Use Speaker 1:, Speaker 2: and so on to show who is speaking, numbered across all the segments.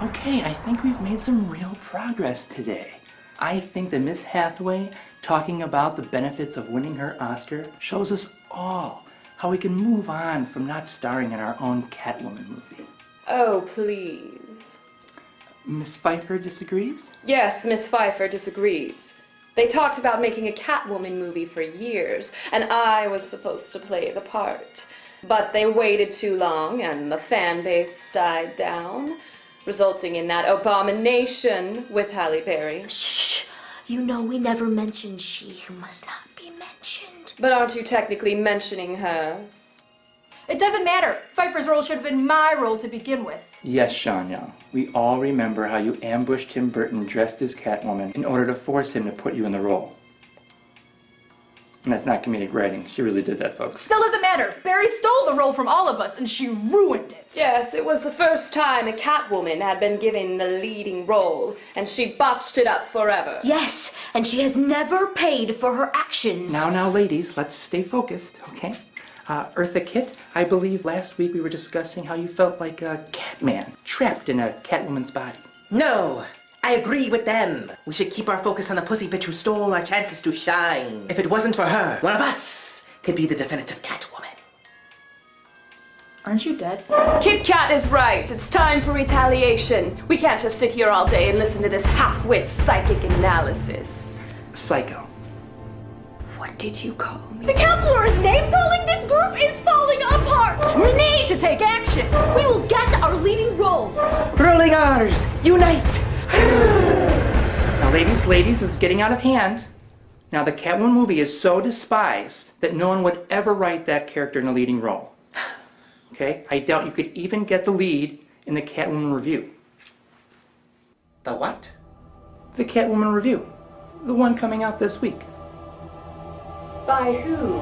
Speaker 1: Okay, I think we've made some real progress today. I think that Miss Hathaway talking about the benefits of winning her Oscar shows us all how we can move on from not starring in our own Catwoman movie.
Speaker 2: Oh, please.
Speaker 1: Miss Pfeiffer disagrees?
Speaker 2: Yes, Miss Pfeiffer disagrees. They talked about making a Catwoman movie for years, and I was supposed to play the part. But they waited too long, and the fan base died down, resulting in that abomination with Halle Berry.
Speaker 3: Shh! You know we never mentioned she who must not be mentioned.
Speaker 2: But aren't you technically mentioning her?
Speaker 4: It doesn't matter. Pfeiffer's role should have been my role to begin with.
Speaker 1: Yes, Sean Young. We all remember how you ambushed Tim Burton dressed as Catwoman in order to force him to put you in the role. And that's not comedic writing. She really did that, folks.
Speaker 4: Still doesn't matter. Barry stole the role from all of us, and she ruined it.
Speaker 2: Yes, it was the first time a Catwoman had been given the leading role, and she botched it up forever.
Speaker 3: Yes, and she has never paid for her actions.
Speaker 1: Now, ladies, let's stay focused, okay? Eartha Kitt, I believe last week we were discussing how you felt like a Catman trapped in a Catwoman's body.
Speaker 5: No, I agree with them. We should keep our focus on the pussy bitch who stole our chances to shine. If it wasn't for her, one of us could be the definitive Catwoman.
Speaker 4: Aren't you dead?
Speaker 2: Kit Kat is right. It's time for retaliation. We can't just sit here all day and listen to this half-wit psychic analysis.
Speaker 1: Psycho.
Speaker 2: What did you call me?
Speaker 4: The counselor is name-calling. This group is falling apart. We need to take action. We will get our leading role.
Speaker 5: Rolling R's, unite!
Speaker 1: Now, ladies, this is getting out of hand. Now, the Catwoman movie is so despised that no one would ever write that character in a leading role. Okay? I doubt you could even get the lead in the Catwoman review.
Speaker 5: The what?
Speaker 1: The Catwoman review. The one coming out this week.
Speaker 2: By who?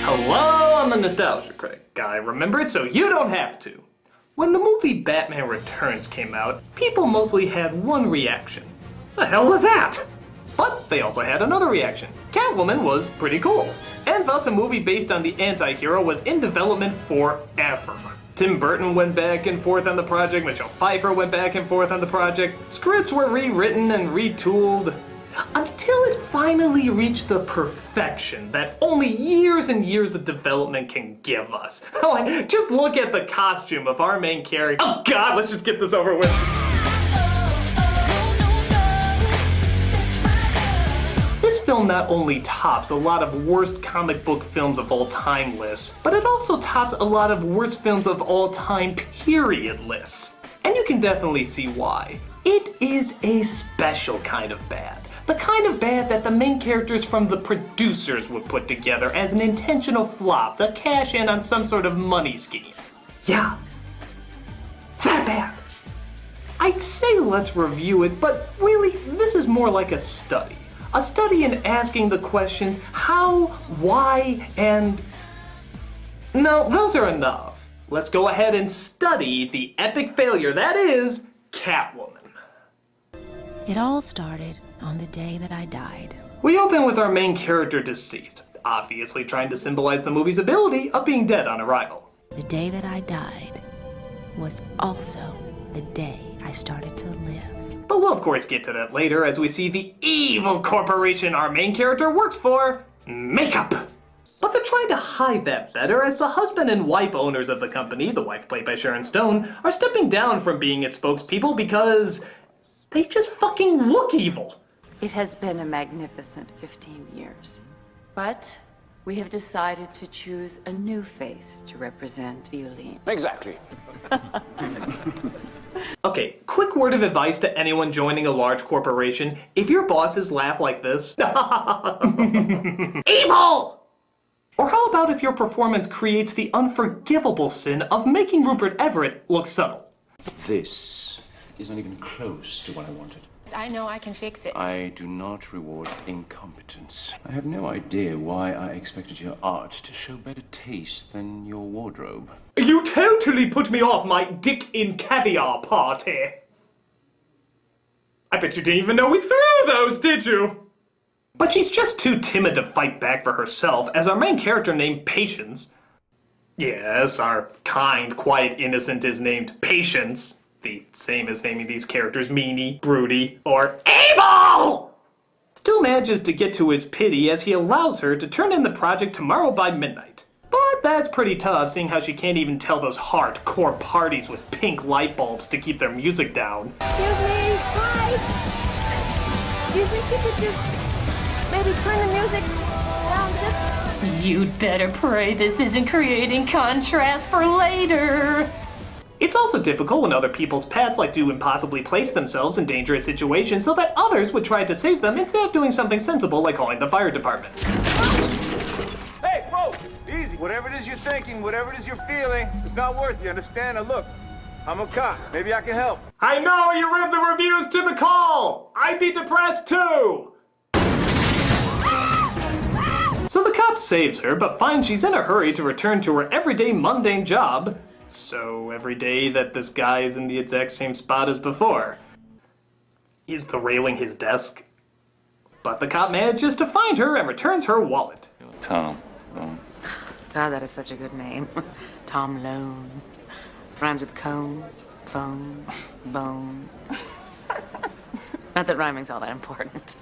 Speaker 6: Hello, I'm the Nostalgia Critic. I remember it so you don't have to. When the movie Batman Returns came out, people mostly had one reaction. The hell was that? But they also had another reaction. Catwoman was pretty cool. And thus a movie based on the anti-hero was in development forever. Tim Burton went back and forth on the project, Michelle Pfeiffer went back and forth on the project, scripts were rewritten and retooled, until it finally reached the perfection that only years and years of development can give us. Like, just look at the costume of our main character. Oh god, let's just get this over with. This film not only tops a lot of worst comic book films of all time lists, but it also tops a lot of worst films of all time period lists. And you can definitely see why. It is a special kind of bad. The kind of bad that the main characters from the producers would put together as an intentional flop to cash in on some sort of money scheme. Yeah, that bad. I'd say let's review it, but really, this is more like a study. A study in asking the questions how, why, and... No, those are enough. Let's go ahead and study the epic failure that is Catwoman.
Speaker 7: It all started on the day that I died.
Speaker 6: We open with our main character deceased, obviously trying to symbolize the movie's ability of being dead on arrival.
Speaker 7: The day that I died was also the day I started to live.
Speaker 6: But we'll of course get to that later as we see the evil corporation our main character works for, Makeup. But they're trying to hide that better as the husband and wife owners of the company, the wife played by Sharon Stone, are stepping down from being its spokespeople because they just fucking look evil.
Speaker 8: It has been a magnificent 15 years, but we have decided to choose a new face to represent Violene.
Speaker 9: Exactly.
Speaker 6: Okay, quick word of advice to anyone joining a large corporation. If your bosses laugh like this, evil! Or how about if your performance creates the unforgivable sin of making Rupert Everett look subtle?
Speaker 9: This is not even close to what I wanted.
Speaker 7: I know I can fix it.
Speaker 9: I do not reward incompetence. I have no idea why I expected your art to show better taste than your wardrobe.
Speaker 6: You totally put me off my dick in caviar party. I bet you didn't even know we threw those, did you? But she's just too timid to fight back for herself, as our main character named Patience. Yes, our kind, quiet innocent is named Patience. The same as naming these characters Meanie, Broody, or Evil! Still manages to get to his pity as he allows her to turn in the project tomorrow by midnight. But that's pretty tough, seeing how she can't even tell those hardcore parties with pink light bulbs to keep their music down.
Speaker 4: Excuse me, hi. Do you think you could just maybe turn the music down just...
Speaker 10: You'd better pray this isn't creating contrast for later.
Speaker 6: It's also difficult when other people's pets like to impossibly place themselves in dangerous situations so that others would try to save them instead of doing something sensible like calling the fire department.
Speaker 11: Hey, whoa, easy. Whatever it is you're thinking, whatever it is you're feeling, it's not worth it, you understand? Now look, I'm a cop. Maybe I can help.
Speaker 6: I know you read the reviews to the call! I'd be depressed too! So the cop saves her, but finds she's in a hurry to return to her everyday mundane job. So every day that this guy is in the exact same spot as before. Is the railing his desk? But the cop manages to find her and returns her wallet.
Speaker 9: Tom.
Speaker 8: God, that is such a good name. Tom Lone. Rhymes with cone, phone, bone. Not that rhyming's all that important.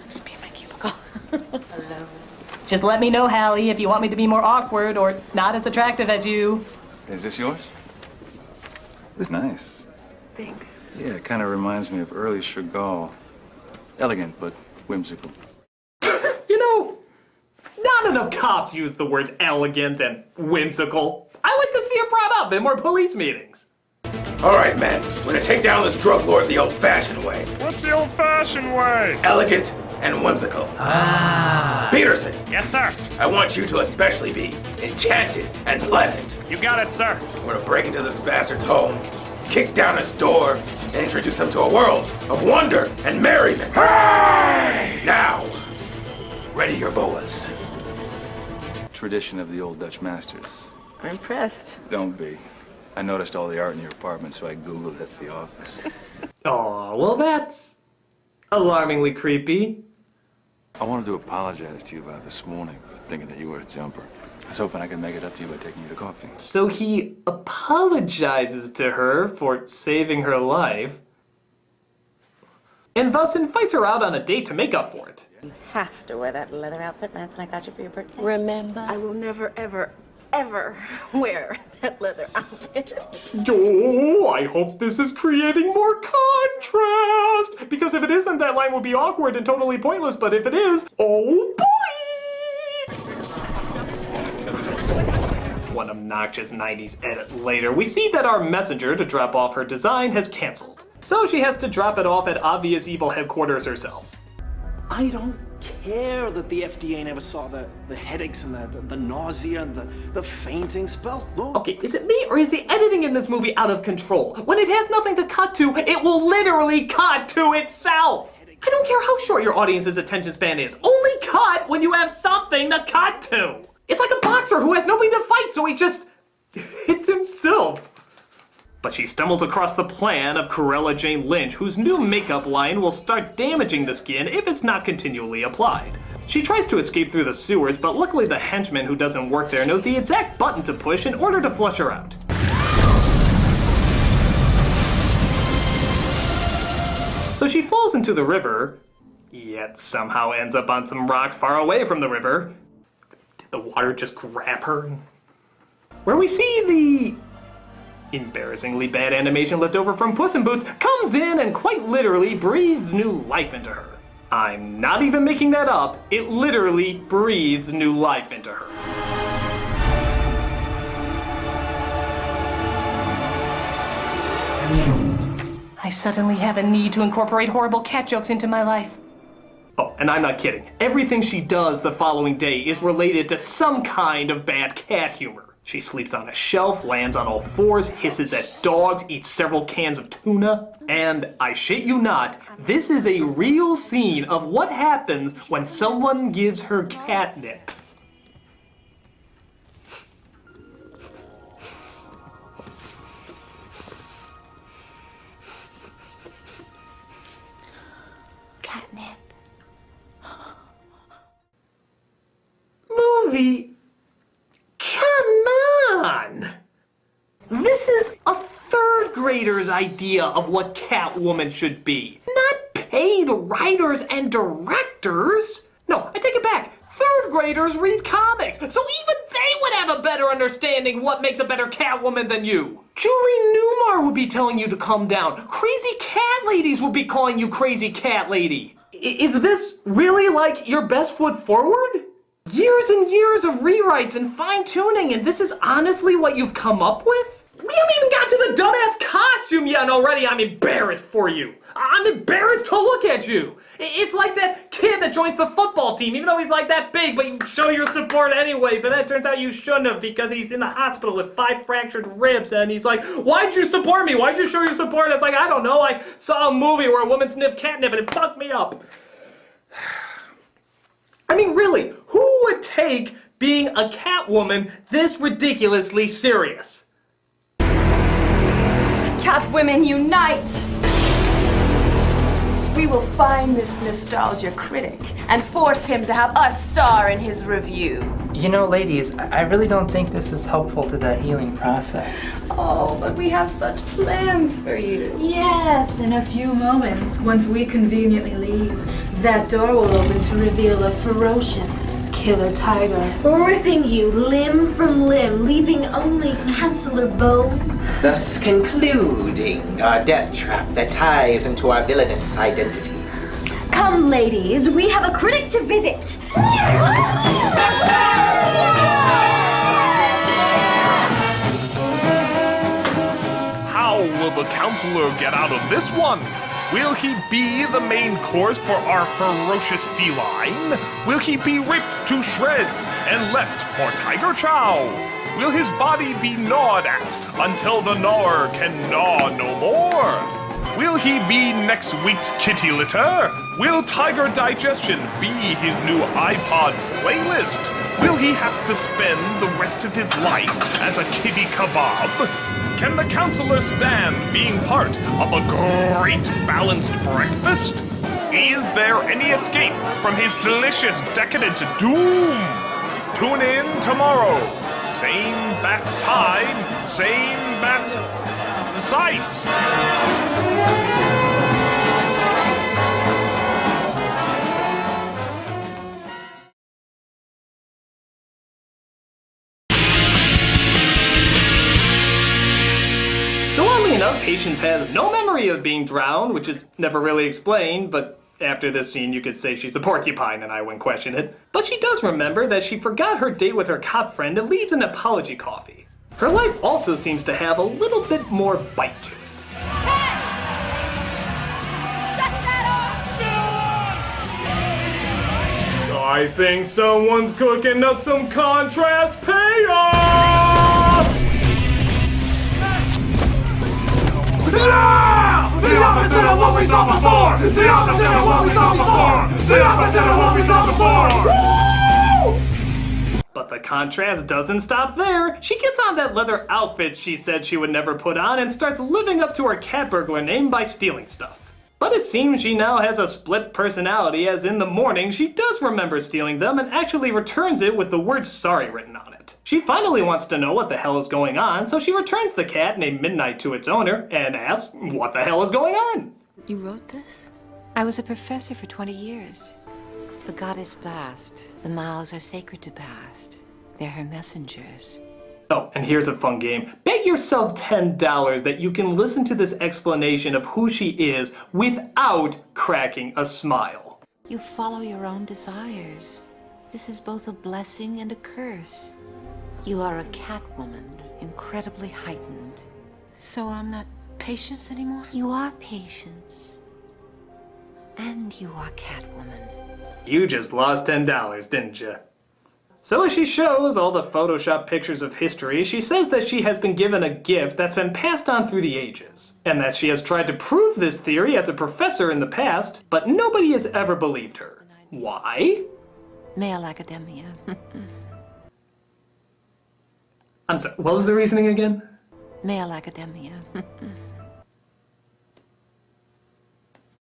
Speaker 8: Just be in my cubicle. Hello.
Speaker 10: Just let me know, Hallie, if you want me to be more awkward or not as attractive as you.
Speaker 9: Is this yours? It's nice.
Speaker 8: Thanks.
Speaker 9: Yeah, it kind of reminds me of early Chagall. Elegant, but whimsical.
Speaker 6: You know, not enough cops use the words elegant and whimsical. I like to see it brought up in more police meetings.
Speaker 11: All right, men. We're gonna take down this drug lord the old-fashioned way.
Speaker 12: What's the old-fashioned way?
Speaker 11: Elegant and whimsical. Peterson.
Speaker 12: Yes, sir.
Speaker 11: I want you to especially be enchanted and pleasant.
Speaker 12: You got it, sir.
Speaker 11: We're gonna break into this bastard's home, kick down his door, and introduce him to a world of wonder and merriment. Hey! Now, ready your boas.
Speaker 9: Tradition of the old Dutch masters.
Speaker 8: I'm impressed.
Speaker 9: Don't be. I noticed all the art in your apartment, so I Googled it at the office.
Speaker 6: Aw, well that's alarmingly creepy.
Speaker 9: I wanted to apologize to you about this morning, thinking that you were a jumper. I was hoping I could make it up to you by taking you to coffee.
Speaker 6: So he apologizes to her for saving her life, and thus invites her out on a date to make up for it.
Speaker 8: You have to wear that leather outfit Lance and I got you for your birthday.
Speaker 4: Remember, I will never, ever, ever wear that leather outfit.
Speaker 6: Oh, I hope this is creating more contrast! Because if it isn't, that line would be awkward and totally pointless, but if it is, oh boy! One obnoxious 90s edit later, we see that our messenger to drop off her design has canceled. So she has to drop it off at Obvious Evil headquarters herself.
Speaker 13: I don't care that the FDA never saw the headaches and the nausea and the fainting spells. Those...
Speaker 6: Okay, is it me or is the editing in this movie out of control? When it has nothing to cut to, it will literally cut to itself! I don't care how short your audience's attention span is. Only cut when you have something to cut to! It's like a boxer who has nobody to fight, so he just hits himself. But she stumbles across the plan of Corella Jane Lynch, whose new makeup line will start damaging the skin if it's not continually applied. She tries to escape through the sewers, but luckily the henchman who doesn't work there knows the exact button to push in order to flush her out. So she falls into the river, yet somehow ends up on some rocks far away from the river. Did the water just grab her? Where we see the embarrassingly bad animation left over from Puss in Boots comes in and quite literally breathes new life into her. I'm not even making that up. It literally breathes new life into her.
Speaker 10: I suddenly have a need to incorporate horrible cat jokes into my life.
Speaker 6: Oh, and I'm not kidding. Everything she does the following day is related to some kind of bad cat humor. She sleeps on a shelf, lands on all fours, hisses at dogs, eats several cans of tuna, and I shit you not, this is a real scene of what happens when someone gives her catnip.
Speaker 3: Catnip.
Speaker 6: Movie? Come on! This is a third grader's idea of what Catwoman should be, not paid writers and directors. No, I take it back. Third graders read comics, so even they would have a better understanding what makes a better Catwoman than you. Julie Newmar would be telling you to calm down. Crazy cat ladies would be calling you crazy cat lady. Is this really like your best foot forward? Years and years of rewrites and fine-tuning, and this is honestly what you've come up with? We haven't even got to the dumbass costume yet, and already I'm embarrassed for you. I'm embarrassed to look at you. It's like that kid that joins the football team, even though he's like that big, but you show your support anyway, but that turns out you shouldn't have because he's in the hospital with 5 fractured ribs, and he's like, why'd you support me? Why'd you show your support? And it's like, I don't know, I saw a movie where a woman sniffed catnip and it fucked me up. I mean, really, who would take being a Catwoman this ridiculously serious?
Speaker 2: Catwomen unite! We will find this nostalgia critic and force him to have us star in his review.
Speaker 1: You know, ladies, I really don't think this is helpful to the healing process.
Speaker 2: Oh, but we have such plans for you.
Speaker 4: Yes, in a few moments, once we conveniently leave, that door will open to reveal a ferocious killer tiger, ripping you limb from limb, leaving only canceller bones.
Speaker 5: Thus concluding our death trap that ties into our villainous identities.
Speaker 3: Come, ladies, we have a critic to visit.
Speaker 12: How will the counselor get out of this one? Will he be the main course for our ferocious feline? Will he be ripped to shreds and left for tiger chow? Will his body be gnawed at until the gnawer can gnaw no more? Will he be next week's kitty litter? Will Tiger Digestion be his new iPod playlist? Will he have to spend the rest of his life as a kitty kebab? Can the counselor stand being part of a great balanced breakfast? Is there any escape from his delicious decadent doom? Tune in tomorrow. Same bat time, same bat site.
Speaker 6: So oddly enough, Patience has no memory of being drowned, which is never really explained, but after this scene you could say she's a porcupine and I wouldn't question it. But she does remember that she forgot her date with her cop friend and leaves an apology coffee. Her life also seems to have a little bit more bite to it. I think someone's cooking up some contrast payoff!
Speaker 11: The opposite of what we saw before! The opposite of what we saw before! The opposite of what we saw before!
Speaker 6: But the contrast doesn't stop there. She gets on that leather outfit she said she would never put on and starts living up to her cat burglar name by stealing stuff. But it seems she now has a split personality, as in the morning she does remember stealing them and actually returns it with the word sorry written on it. She finally wants to know what the hell is going on, so she returns the cat named Midnight to its owner and asks what the hell is going on.
Speaker 7: You wrote this? I was a professor for 20 years. The goddess Bast. The mouths are sacred to Bast. They're her messengers.
Speaker 6: Oh, and here's a fun game. Bet yourself $10 that you can listen to this explanation of who she is without cracking a smile.
Speaker 7: You follow your own desires. This is both a blessing and a curse. You are a Catwoman, incredibly heightened.
Speaker 14: So I'm not Patience anymore?
Speaker 7: You are Patience. And you are Catwoman.
Speaker 6: You just lost $10, didn't you? So as she shows all the Photoshop pictures of history, she says that she has been given a gift that's been passed on through the ages, and that she has tried to prove this theory as a professor in the past, but nobody has ever believed her. Why?
Speaker 7: Male academia.
Speaker 6: I'm sorry, what was the reasoning again?
Speaker 7: Male academia.